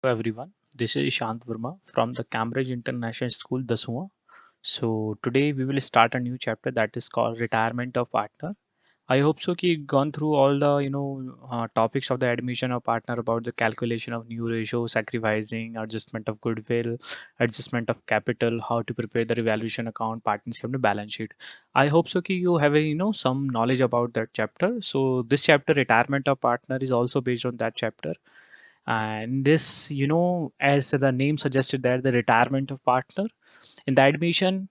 Hello everyone, this is Ishant Verma from the Cambridge International School, Dasua. So today we will start a new chapter that is called Retirement of Partner. I hope so कि gone through all the topics of the admission of partner about the calculation of new ratio, sacrificing, adjustment of goodwill, adjustment of capital, how to prepare the revaluation account, partnership and balance sheet. I hope so कि you have some knowledge about that chapter. So this chapter retirement of partner is also based on that chapter, and this as the name suggested there, the retirement of partner. In the admission,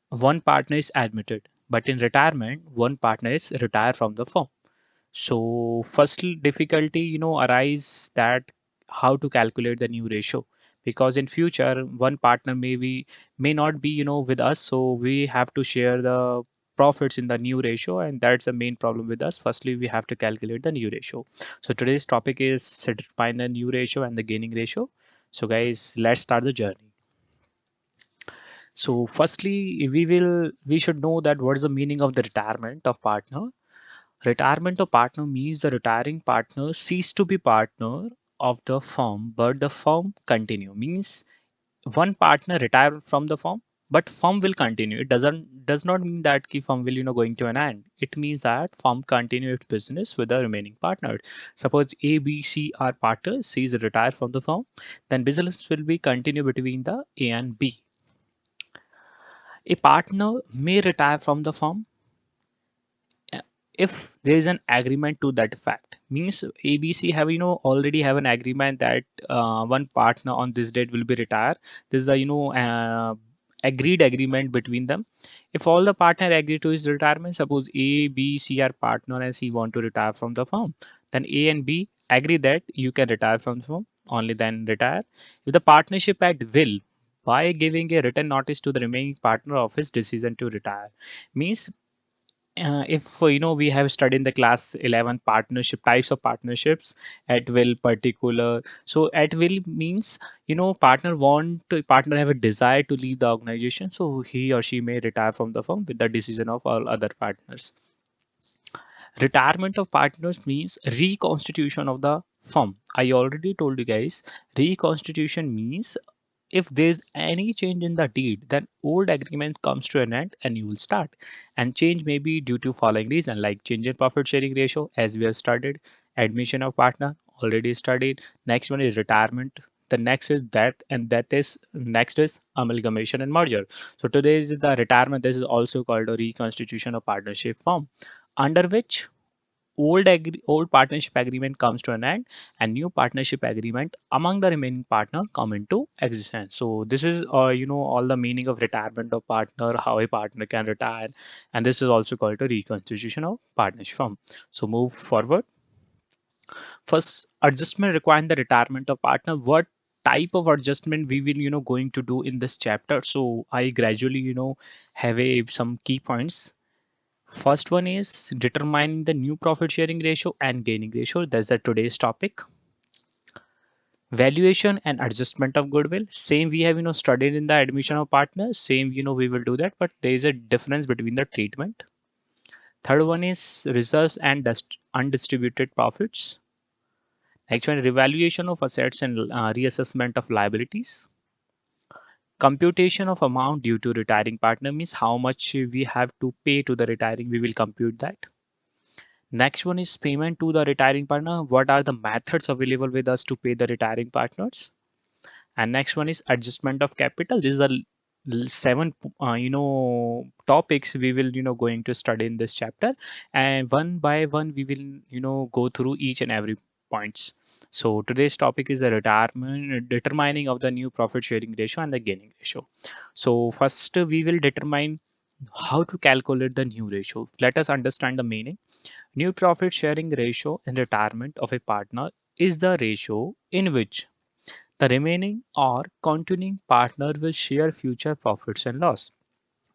one partner is admitted, but in retirement one partner is retired from the firm. So first difficulty arise that how to calculate the new ratio, because in future one partner may not be with us, so we have to share the profits in the new ratio, and that's the main problem with us. Firstly, we have to calculate the new ratio. So today's topic is to define the new ratio and the gaining ratio. So guys, let's start the journey. So firstly, we should know that what is the meaning of the retirement of partner. Retirement of partner means the retiring partner cease to be partner of the firm, but the firm continue. Means one partner retire from the firm, but firm will continue. It does not mean that ki firm will going to an end. It means that firm continue its business with the remaining partners. Suppose A, B, C are partners. C is retire from the firm, then business will be continue between the A and B. A partner may retire from the firm if there is an agreement to that fact. Means ABC have already have an agreement that one partner on this date will be retired. This is a agreed agreement between them. If all the partner agree to his retirement, suppose A, B, C are partner and C want to retire from the firm, then A and B agree that you can retire from the firm, only then retire. If the partnership at will, by giving a written notice to the remaining partner of his decision to retire. Means if we have studied in the class 11 partnership types of partnerships at will particular. So at will means partner have a desire to leave the organization, so he or she may retire from the firm with the decision of all other partners. Retirement of partners means reconstitution of the firm. I already told you guys, reconstitution means if there's any change in the deed, then old agreement comes to an end and you will start. And change may be due to following reason, like change in profit sharing ratio, as we have studied, admission of partner, already studied. Next one is retirement. The next is death, and that is next is amalgamation and merger. So today is the retirement. This is also called a reconstitution of partnership firm, under which old partnership agreement comes to an end and new partnership agreement among the remaining partner come into existence. So this is all the meaning of retirement of partner, how a partner can retire, and this is also called a reconstitution of partnership firm. So move forward. First, adjustment requiring the retirement of partner. What type of adjustment we will going to do in this chapter? So I gradually have some key points. First one is determining the new profit sharing ratio and gaining ratio. That's the today's topic. Valuation and adjustment of goodwill. Same we have studied in the admission of partners. Same we will do that, but there is a difference between the treatment. Third one is reserves and undistributed profits. Next one, revaluation of assets and reassessment of liabilities. Computation of amount due to retiring partner means how much we have to pay to the retiring. We will compute that. Next one is payment to the retiring partner. What are the methods available with us to pay the retiring partners? And next one is adjustment of capital. These are seven topics we will going to study in this chapter, and one by one we will go through each and every points. So today's topic is the retirement, determining of the new profit sharing ratio and the gaining ratio. So first we will determine how to calculate the new ratio. Let us understand the meaning. New profit sharing ratio in retirement of a partner is the ratio in which the remaining or continuing partner will share future profits and loss.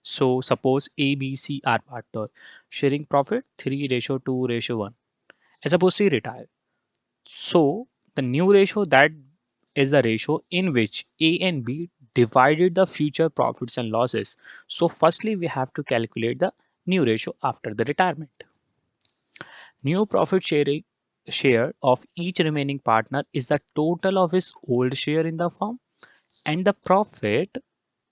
So suppose A, B, C are partner sharing profit 3 ratio 2 ratio 1. And suppose C retire. So the new ratio, that is the ratio in which A and B divided the future profits and losses. So firstly we have to calculate the new ratio after the retirement. New profit sharing. share of each remaining partner is the total of his old share in the firm and the profit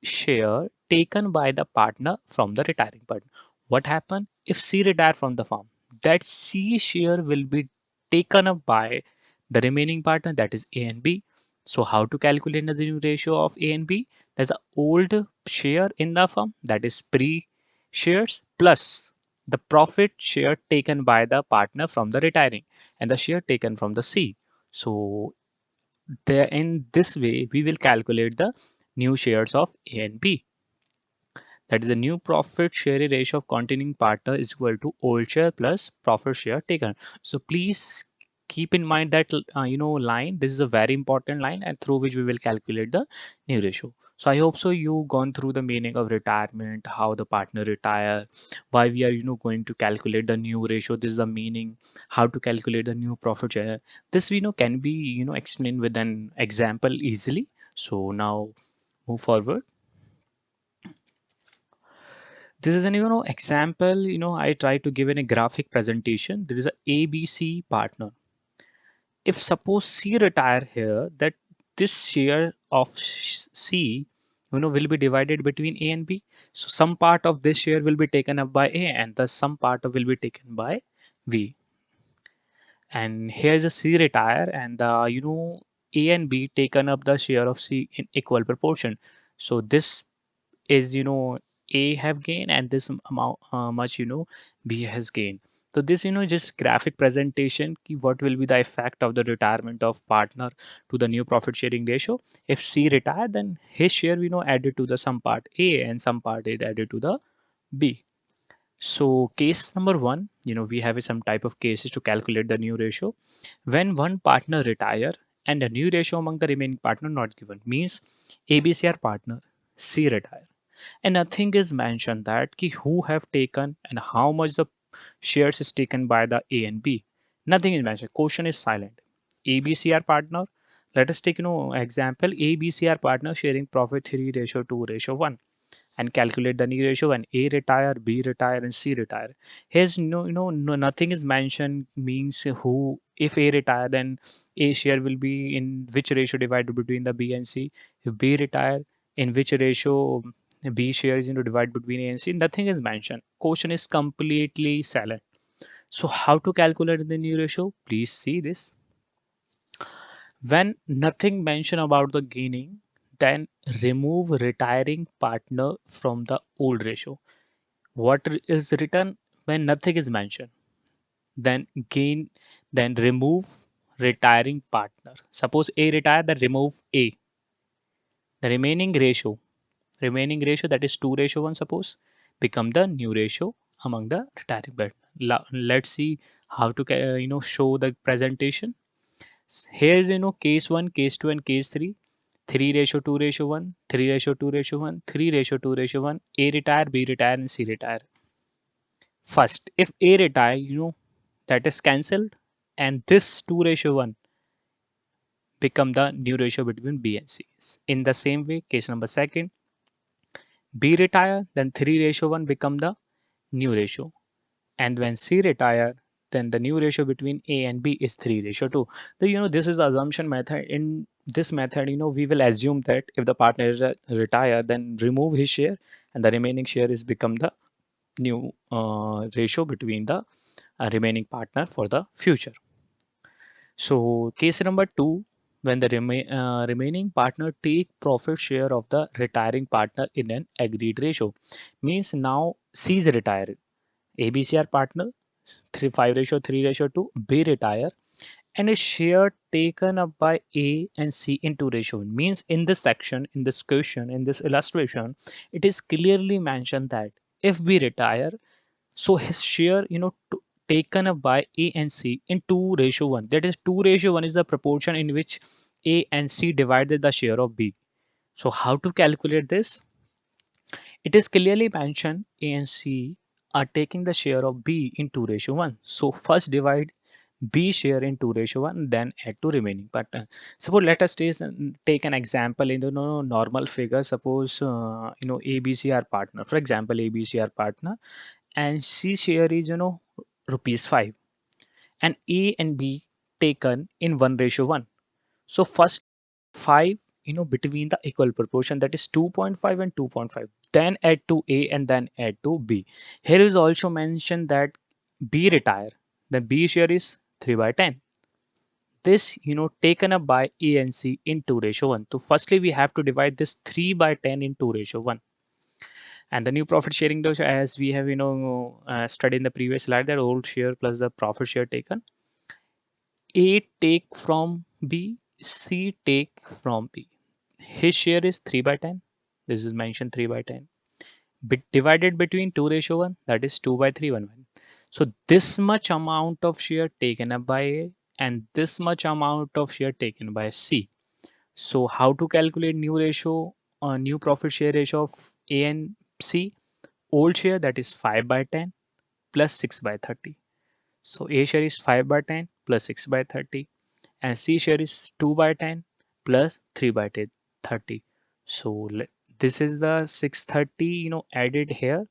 share taken by the partner from the retiring partner. What happens if C retire from the firm? That C share will be taken up by the remaining partner, that is A and B. So how to calculate the new ratio of A and B? That's the old share in the firm, that is pre shares, plus the profit share taken by the partner from the retiring and the share taken from the C. So there, in this way we will calculate the new shares of A and B. That is the new profit share ratio of continuing partner is equal to old share plus profit share taken. So please keep in mind that line. This is a very important line, and through which we will calculate the new ratio. So I hope so you gone through the meaning of retirement, how the partner retire, why we are going to calculate the new ratio. This is the meaning, how to calculate the new profit share. This can be explained with an example easily. So now move forward. This is an example. I try to give in a graphic presentation. There is a ABC partner. If suppose C retire here, that this share of C will be divided between A and B. So some part of this share will be taken up by A and thus some part of will be taken by B. And here's a C retire and the A and B taken up the share of C in equal proportion. So this is A have gained and this amount much B has gained. So this just graphic presentation ki what will be the effect of the retirement of partner to the new profit sharing ratio. If C retire, then his share added to the some part A and some part it added to the B. So case number one, we have some type of cases to calculate the new ratio. When one partner retire and a new ratio among the remaining partner not given, means ABC are partner, C retire, and nothing is mentioned that ki who have taken and how much the shares is taken by the A and B. Nothing is mentioned. Question is silent. ABC are partner. Let us take example. ABC are partner sharing profit 3:2:1 and calculate the new ratio when A retire, B retire, and C retire. Here's no nothing is mentioned, means who. If A retire, then A share will be in which ratio divided between the B and C. If B retire, in which ratio B share is divided between A and C. Nothing is mentioned. Question is completely silent. So how to calculate the new ratio? Please see this. When nothing mentioned about the gaining, then remove retiring partner from the old ratio. What is written when nothing is mentioned? Then gain, then remove retiring partner. Suppose A retire, then remove A. The remaining ratio that is 2:1, suppose, become the new ratio among the retiring partner. Let's see how to show the presentation. Here's case 1, case 2, and case 3. 3:2:1, 3:2:1, 3:2:1. A retire, B retire, and C retire. First, if A retire, that is cancelled, and this 2:1 become the new ratio between B and C. In the same way, case number second, B retire, then 3:1 become the new ratio. And when C retire, then the new ratio between A and B is 3:2. So, this is the assumption method. In this method, we will assume that if the partner is retire, then remove his share and the remaining share is become the new ratio between the remaining partner for the future. So case number two, when the remaining partner take profit share of the retiring partner in an agreed ratio, means now C is retired. ABC are partner, 5:3:2. B retire, and a share taken up by A and C into ratio. Means in this section, in this question, in this illustration, it is clearly mentioned that if B retire, so his share taken up by A and C in 2:1. That is 2:1 is the proportion in which A and C divided the share of B. So how to calculate this? It is clearly mentioned A and C are taking the share of B in 2:1. So first divide B share in 2:1, then add to remaining partner. Suppose let us take an example in the normal figure. Suppose ABC are partner. For example, ABC are partner and C share is rupees 5, and A and B taken in 1:1. So first 5, between the equal proportion, that is 2.5 and 2.5. Then add to A and then add to B. Here is also mentioned that B retire. Then B share is 3/10. This, taken up by A and C in 2:1. So firstly, we have to divide this 3/10 in 2:1. And the new profit sharing ratio, as we have, studied in the previous slide, that old share plus the profit share taken. A take from B, C take from B. His share is 3/10. This is mentioned 3/10. Divided between 2:1, that is 2/311. So this much amount of share taken up by A and this much amount of share taken by C. So how to calculate new ratio, new profit share ratio of A and C? Old share, that is 5/10 plus 6/30. So A share is 5/10 plus 6/30 and C share is 2/10 plus 3/30. So this is the 630, added here,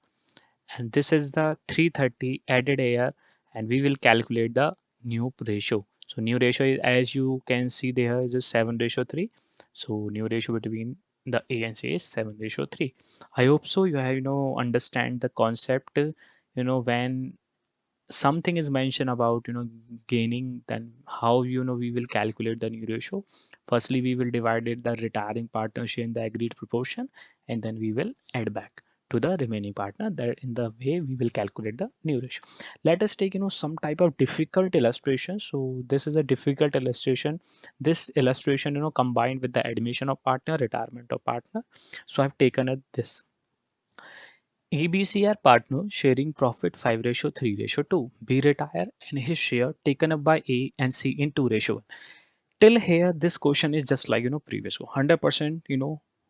and this is the 330 added here, and we will calculate the new ratio. So new ratio is, as you can see there, is a 7:3. So new ratio between the A and C is 7:3. I hope so you have, understand the concept, when something is mentioned about, gaining, then how, we will calculate the new ratio. Firstly, we will divide it the retiring partner share in the agreed proportion, and then we will add back to the remaining partner. That in the way we will calculate the new ratio. Let us take, some type of difficult illustration. So this is a difficult illustration. This illustration, combined with the admission of partner, retirement of partner. So I've taken it this. ABC are partners sharing profit 5:3:2. B retire and his share taken up by A and C in 2:1. Till here, this question is just like, previous one. 100%,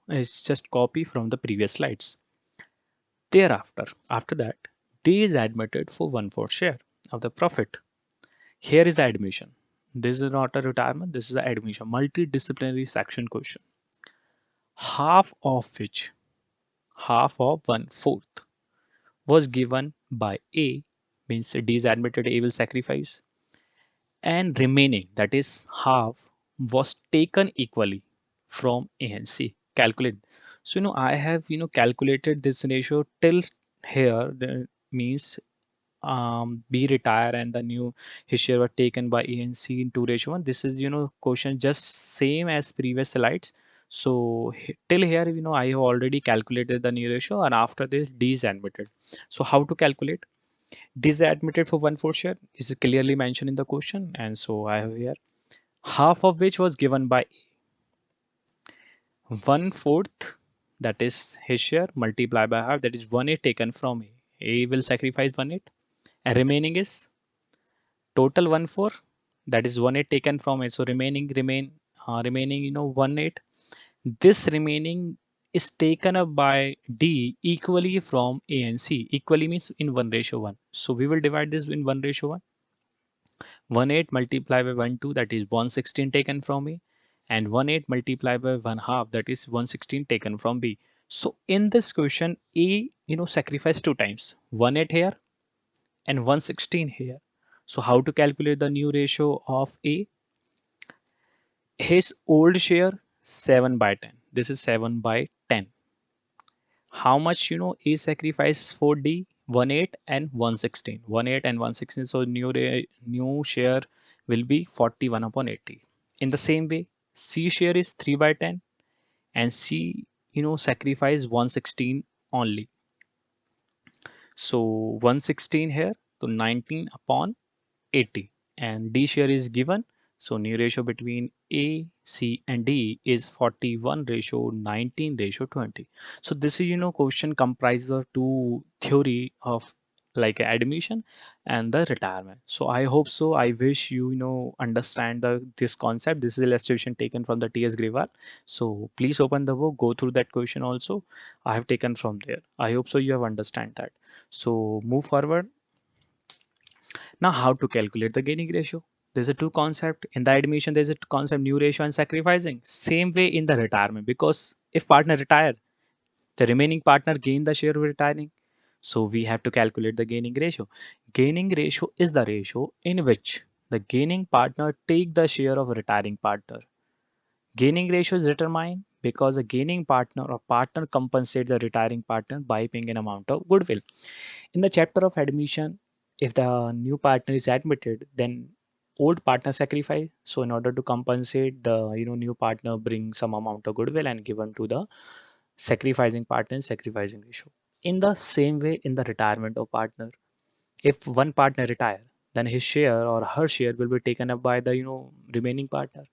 is just copy from the previous slides. Thereafter, after that, D is admitted for 1/4 share of the profit. Here is the admission. This is not a retirement. This is the admission. Multidisciplinary section question. Half of which, half of 1/4, was given by A, means D is admitted, A will sacrifice, and remaining, that is half, was taken equally from A and C. Calculate. So, I have, calculated this ratio till here. That means B retire and the new his share were taken by A and C in 2:1. This is, question just same as previous slides. So till here, I have already calculated the new ratio, and after this D is admitted. So how to calculate? D is admitted for 1/4 share is clearly mentioned in the question, and so I have here half of which was given by 1/4, that is his share, multiplied by half, that is 1/8 taken from A. A will sacrifice 1/8, and remaining is total 1/4, that is 1/8 taken from A. So remaining, 1/8. This remaining is taken up by D equally from A and C. Equally means in 1:1. So we will divide this in 1:1. 1/8 multiplied by 1/2, that is 1/16 taken from A, and 1/8 multiplied by 1/2, that is 1/16 taken from B. So in this question, A, sacrificed 2 times, 1/8 here and 1/16 here. So how to calculate the new ratio of A? His old share 7/10. This is 7/10. How much, A sacrifice for D? 1/8 and 1/16. 1/8 and 1/16. So new share will be 41/80. In the same way, C share is 3/10 and C, sacrifice 1/16 only. So 1/16 here, so 19/80, and D share is given. So new ratio between A, C and D is 41:19:20. So this is, question comprises of two theory of like admission and the retirement. So I hope so. I wish you, understand this concept. This is illustration taken from the T.S. Grewal. So please open the book, go through that question also. I have taken from there. I hope so you have understand that. So move forward. Now, how to calculate the gaining ratio? There's a two concept in the admission. There's a concept new ratio and sacrificing. Same way in the retirement, because if partner retire, the remaining partner gain the share of retiring. So we have to calculate the gaining ratio. Gaining ratio is the ratio in which the gaining partner take the share of retiring partner. Gaining ratio is determined because a gaining partner or partner compensates the retiring partner by paying an amount of goodwill. In the chapter of admission, if the new partner is admitted, then old partner sacrifice. So in order to compensate, the new partner brings some amount of goodwill and given to the sacrificing partner in sacrificing ratio. In the same way, in the retirement of partner, if one partner retire, then his share or her share will be taken up by the remaining partner.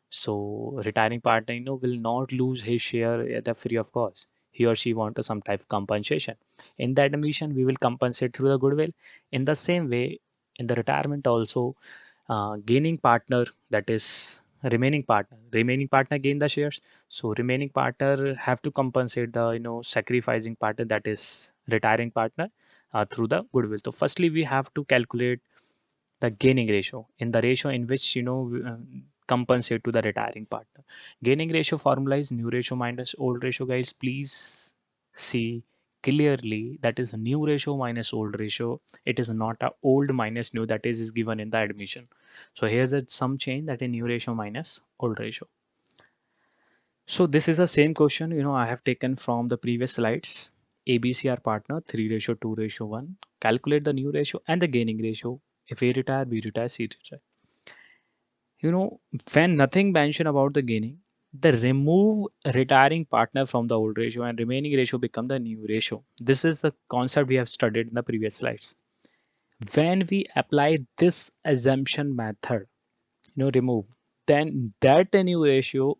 So retiring partner will not lose his share at a free of cost. He or she want some type of compensation. In that admission, we will compensate through the goodwill. In the same way, in the retirement also, gaining partner, that is remaining partner gain the shares. So remaining partner have to compensate the sacrificing partner, that is retiring partner, through the goodwill. So firstly, we have to calculate the gaining ratio in the ratio in which compensate to the retiring partner. Gaining ratio formula is new ratio minus old ratio. Guys, please see clearly that is new ratio minus old ratio. It is not a old minus new, that is given in the admission. So here's a some change, that is new ratio minus old ratio. So this is the same question I have taken from the previous slides. ABC are partner 3:2:1. Calculate the new ratio and the gaining ratio. If A retire, B retire, C retire. When nothing mentioned about the gaining, the remove retiring partner from the old ratio and remaining ratio become the new ratio. This is the concept we have studied in the previous slides. When we apply this assumption method, remove, then that new ratio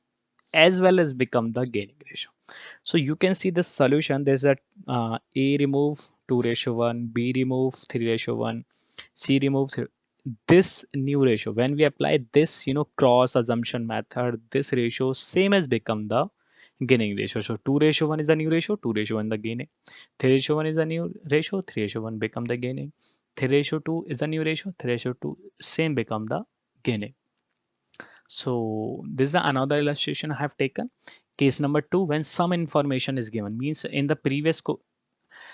as well as become the gaining ratio. So you can see the solution. There's a A remove 2:1, B remove 3:1, C remove 3. This new ratio, when we apply this cross assumption method, this ratio same as become the gaining ratio. So 2:1 is the new ratio, 2:1 the gaining. 3:1 is the new ratio, 3:1 become the gaining. 3:2 is the new ratio, 3:2 same become the gaining. So this is another illustration I have taken. Case number 2, when some information is given, means in the previous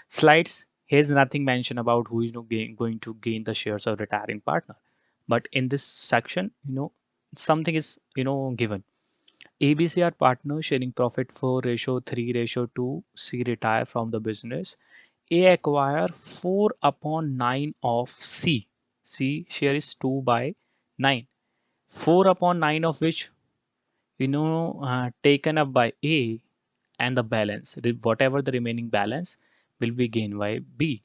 slides, here's nothing mentioned about who is going to gain the shares of retiring partner. But in this section, something is given. ABC are partners sharing profit for ratio 3:2. C retire from the business. A acquire 4/9 of C. C share is 2/9. 4/9 of which taken up by A, and the balance, whatever the remaining balance, will be gained by B.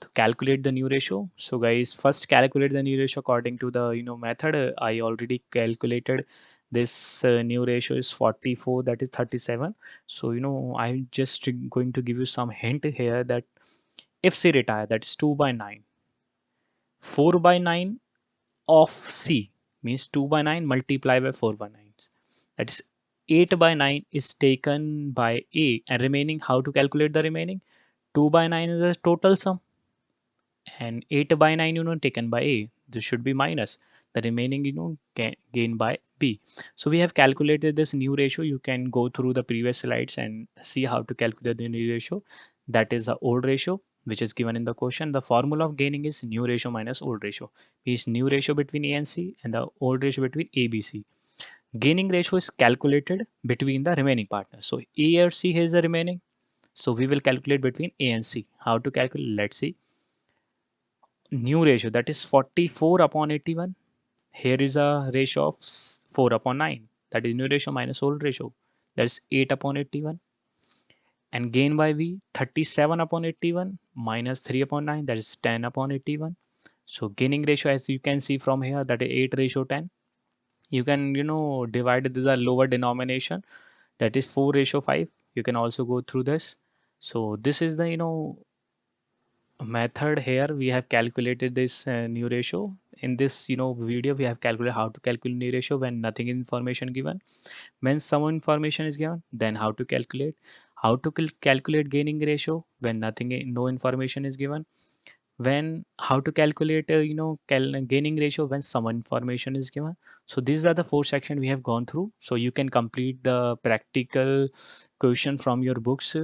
To calculate the new ratio, so guys, first calculate the new ratio according to the method. I already calculated this new ratio is 44, that is 37. So I'm just going to give you some hint here that if C retire, that is 2/9. 4/9 of C means 2/9 multiplied by 4/9. That is 8/9 is taken by A, and remaining, how to calculate the remaining? 2/9 is the total sum, and 8/9 taken by A. This should be minus the remaining gain by B. So we have calculated this new ratio. You can go through the previous slides and see how to calculate the new ratio. That is the old ratio which is given in the question. The formula of gaining is new ratio minus old ratio. Is new ratio between A and C and the old ratio between A, B, C. Gaining ratio is calculated between the remaining partners. So A or C is the remaining. So we will calculate between A and C. How to calculate? Let's see. New ratio, that is 44/81. Here is a ratio of 4/9. That is new ratio minus old ratio. That's 8/81. And gain by V, 37/81 minus 3/9. That is 10/81. So gaining ratio, as you can see from here, that is 8:10. You can divide this a lower denomination, that is 4:5. You can also go through this. So this is the method. Here we have calculated this new ratio. In this video, we have calculated how to calculate new ratio when nothing information given. When some information is given, then how to calculate. How to calculate gaining ratio when nothing, no information is given. When how to calculate gaining ratio when some information is given. So these are the 4 sections we have gone through. So you can complete the practical question from your books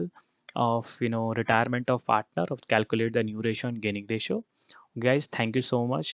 of retirement of partner, of calculate the new ratio and gaining ratio. Guys, thank you so much.